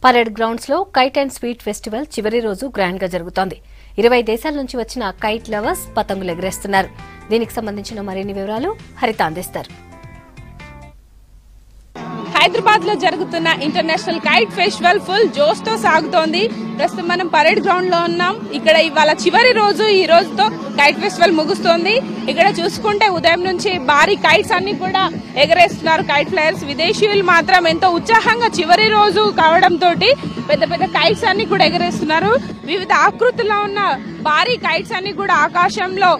Parade grounds లో kite and sweet festival చివరి రోజు గ్రాండ్ గా జరుగుతోంది. 20 దేశాల నుంచి వచ్చిన కైట్ లవర్స్ పతంగులు ఎగరేస్తున్నారు. దీనికి సంబంధించిన మరిన్ని వివరాలు హరిత అందిస్తారు. హైదరాబాద్ లో జరుగుతున్న ఇంటర్నేషనల్ కైట్ ఫెస్టివల్ ఫుల్ జోష్ తో సాగుతోంది. ప్రస్తుతం మనం పరేడ్ గ్రౌండ్ లో ఉన్నాం. ఇక్కడ ఇవాళ చివరి రోజు, ఈ రోజుతో కైట్ ఫెస్టివల్ ముగుస్తోంది. ఇక్కడ చూసుకుంటే ఉదయం నుంచి భారీ కైట్స్ అన్ని కూడా ఎగరేస్తున్నారు కైట్ ఫ్లైయర్స్. విదేశీయులు మాత్రం ఎంతో ఉత్సాహంగా చివరి రోజు కావడంతో పెద్ద పెద్ద కైట్స్ అన్ని కూడా ఎగరేస్తున్నారు. వివిధ ఆకృతుల్లో ఉన్న భారీ కైట్స్ అన్ని కూడా ఆకాశంలో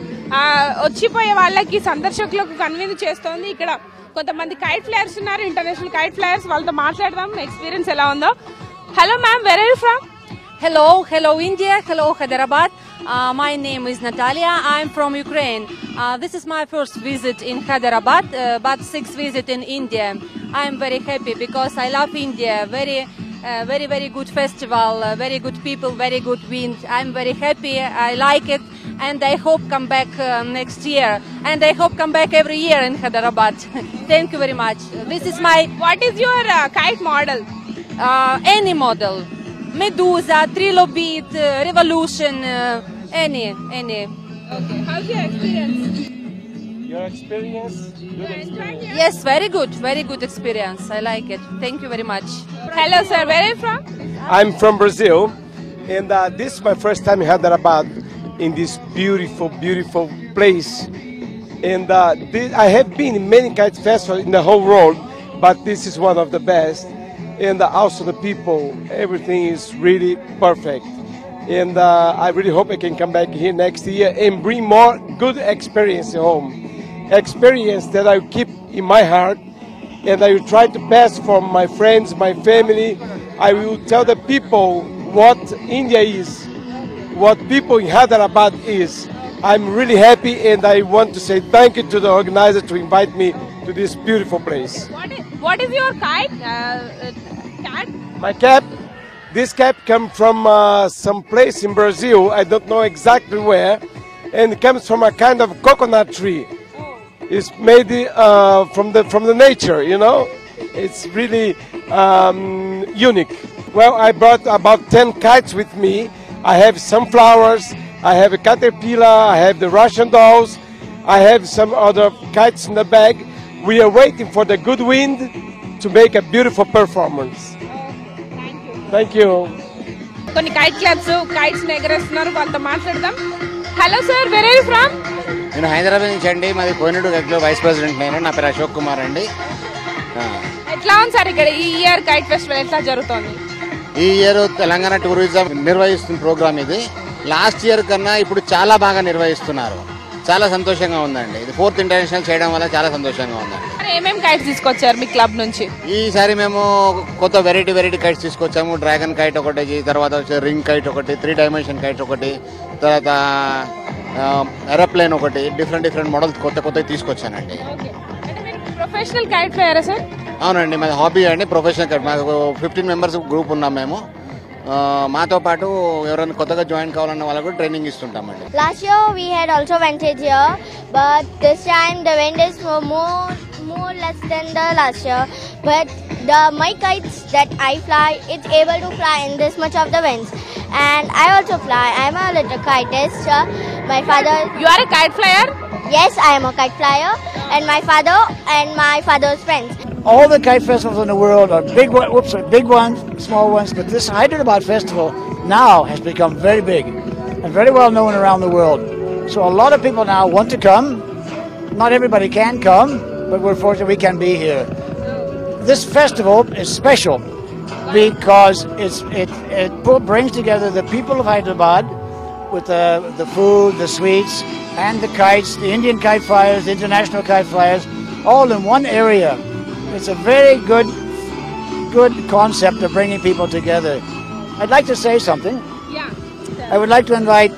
వచ్చిపోయే వాళ్ళకి, సందర్శకులకు కన్వీన్స్ చేస్తోంది. ఇక్కడ కొంతమంది కైట్ ఫ్లైయర్స్ ఉన్నారు, ఇంటర్నేషనల్ కైట్ ఫ్లైయర్స్. వాళ్ళతో మాట్లాడదాం, ఎక్స్పీరియన్స్ ఎలా ఉందో. Hello ma'am, where are you from? Hello India, hello Hyderabad. My name is Natalia. I'm from Ukraine. This is my first visit in Hyderabad, but sixth visit in India. I'm very happy because I love India. Very good festival, very good people, very good wind. I'm very happy. I like it, and I hope come back next year. And I hope come back every year in Hyderabad. Thank you very much. This is my. What is your kite model? Any model. Medusa, Trilobite, Revolution, any. Okay. How's your experience? Your experience? Yes, very good experience. I like it. Thank you very much. Hello sir, where are you from? I'm from Brazil, and this is my first time in Hyderabad, in this beautiful place. And I have been in many kite festivals in the whole world, but this is one of the best. And also the people, everything is really perfect. And I really hope I can come back here next year and bring more good experience home. Experience that I keep in my heart, and I will try to pass from my friends, my family. I will tell the people what India is, what people in Hyderabad is. I'm really happy, and I want to say thank you to the organizer to invite me to this beautiful place. What is your kite? Cat? My cap, this cap comes from some place in Brazil. I don't know exactly where, and it comes from a kind of coconut tree. It's made from the nature, you know. It's really unique. Well, I brought about 10 kites with me. I have sunflowers, I have a caterpillar, I have the Russian dolls, I have some other kites in the bag. We are waiting for the good wind to make a beautiful performance. Thank you. కొన్ని kite clubs kites ఎగరేస్తున్నారు, వాళ్ళతో మాట్లాడదాం. Hello sir, where are you from? నేను హైదరాబాద్ నుంచి అండి. మాది Kohinoor గట్లో vice president నేను. నా పేరు అశోక్ కుమార్ అండి. ఎట్లా ఉంది సార్ ఇక్కడ ఈ ఇయర్ కైట్ ఫెస్టివల్ ఎట్లా జరుగుతోంది? ఈ ఇయర్ తెలంగాణ టూరిజం నిర్వహిస్తున్న ప్రోగ్రామ్ ఇది. లాస్ట్ ఇయర్ కన్నా ఇప్పుడు చాలా బాగా నిర్వహిస్తున్నారు. చాలా సంతోషంగా ఉందండి. ఇది 4th ఇంటర్నేషనల్ చేయడం వల్ల చాలా సంతోషంగా ఉందండి. ఏమేమి కైట్స్ తీసుకొచ్చారు మీ క్లబ్ నుంచి? ఈసారి మేము కొత్త వెరైటీ కైట్స్ తీసుకొచ్చాము. డ్రాగన్ కైట్ ఒకటి, తర్వాత వచ్చి రింగ్ కైట్ ఒకటి, 3 డైమెన్షన్ కైట్ ఒకటి, తర్వాత ఏరోప్లేన్ ఒకటి, డిఫరెంట్ మోడల్స్ కొత్తవి తీసుకొచ్చానండి. ప్రొఫెషనల్ కైట్ ఫ్లైయరా సార్? అవునండి, మాది హాబీ అండి. ప్రొఫెషనల్ కైట్ మాకు 15 మెంబర్స్ గ్రూప్ ఉన్నాం మేము. మాతో పాటు ఎవరైనా కొత్తగా జాయిన్ కావాలన్న వాళ్ళకు కూడా training ఇస్తుంటామండి. Last year we had also vented here, but this time the wind is more less than the last year. But my kites that I fly, it's able to fly in this much of the winds. And I also fly. I'm a little kitist. My father. You are a kite flyer? Yes, I am a kite flyer, and my father and my father's friends. All the kite festivals in the world are big ones, small ones, but this Hyderabad festival now has become very big and very well known around the world. So a lot of people now want to come. Not everybody can come, but we're fortunate we can be here. This festival is special because it brings together the people of Hyderabad with the food, the sweets, and the kites, the Indian kite flyers, the international kite flyers, all in one area. It's a very good concept of bringing people together. I'd like to say something. Yeah. I would like to invite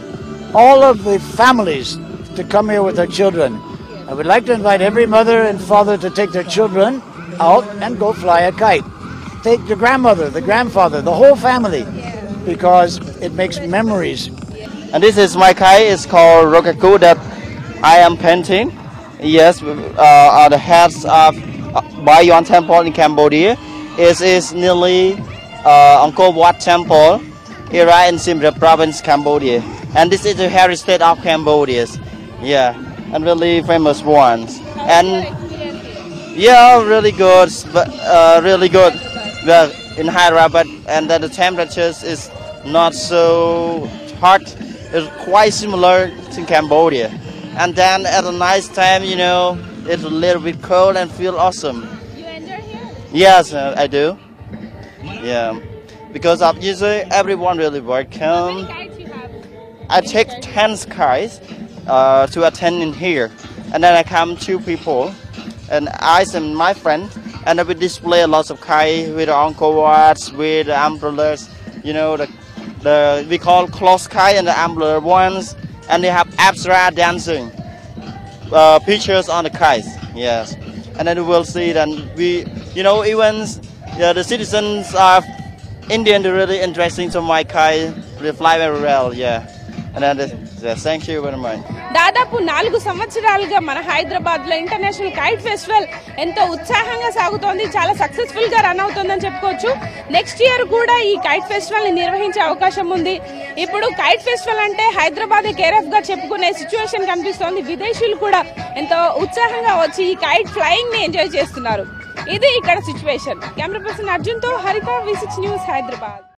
all of the families to come here with their children. I would like to invite every mother and father to take their children out and go fly a kite. Take the grandmother, the grandfather, the whole family, because it makes memories. And this is my kite. It's called Rokaku that I am painting. Yes, the heads of Bayon Temple in Cambodia. It is nearly Angkor Wat Temple here in Siem Reap Province, Cambodia. And this is the heritage of Cambodia. Yeah, and really famous ones. And yeah, really good, really good. Well, in Hyderabad, and then the temperatures is not so hot. It's quite similar to Cambodia. And then at a nice time, you know, it's a little bit cold and feel awesome. You enjoy here? Yes, I do. Yeah, because of usually everyone really welcome. How many kites you have? I take 10 kites to attend in here, and then I come 2 people, and I and my friend, and we display a lot of kites with Angkor Wat, with umbrellas, you know, the we call close kite and the umbrella ones, and they have abstract dancing pictures on the kites. Yes, and then we will see that we, you know, even the citizens of India are really interesting to my kite. They fly very well. Yeah, and then thank you very much. దాదాపు 4 సంవత్సరాలుగా మన హైదరాబాద్ లో international kite festival ఎంతో ఉత్సాహంగా సాగుతోంది. చాలా successful గా run అవుతుందని చెప్పుకోవచ్చు. నెక్స్ట్ ఇయర్ కూడా ఈ కైట్ ఫెస్టివల్ ని నిర్వహించే అవకాశం ఉంది. ఇప్పుడు కైట్ ఫెస్టివల్ అంటే హైదరాబాద్ కేరఫ్ గా చెప్పుకునే సిచ్యువేషన్ కనిపిస్తోంది. విదేశీయులు కూడా ఎంతో ఉత్సాహంగా వచ్చి ఈ కైట్ ఫ్లయింగ్ ని ఎంజాయ్ చేస్తున్నారు. ఇది ఇక్కడ సిచ్యువేషన్. కెమెరా పర్సన్ అర్జున్ తో హరిత, V6 న్యూస్, హైదరాబాద్.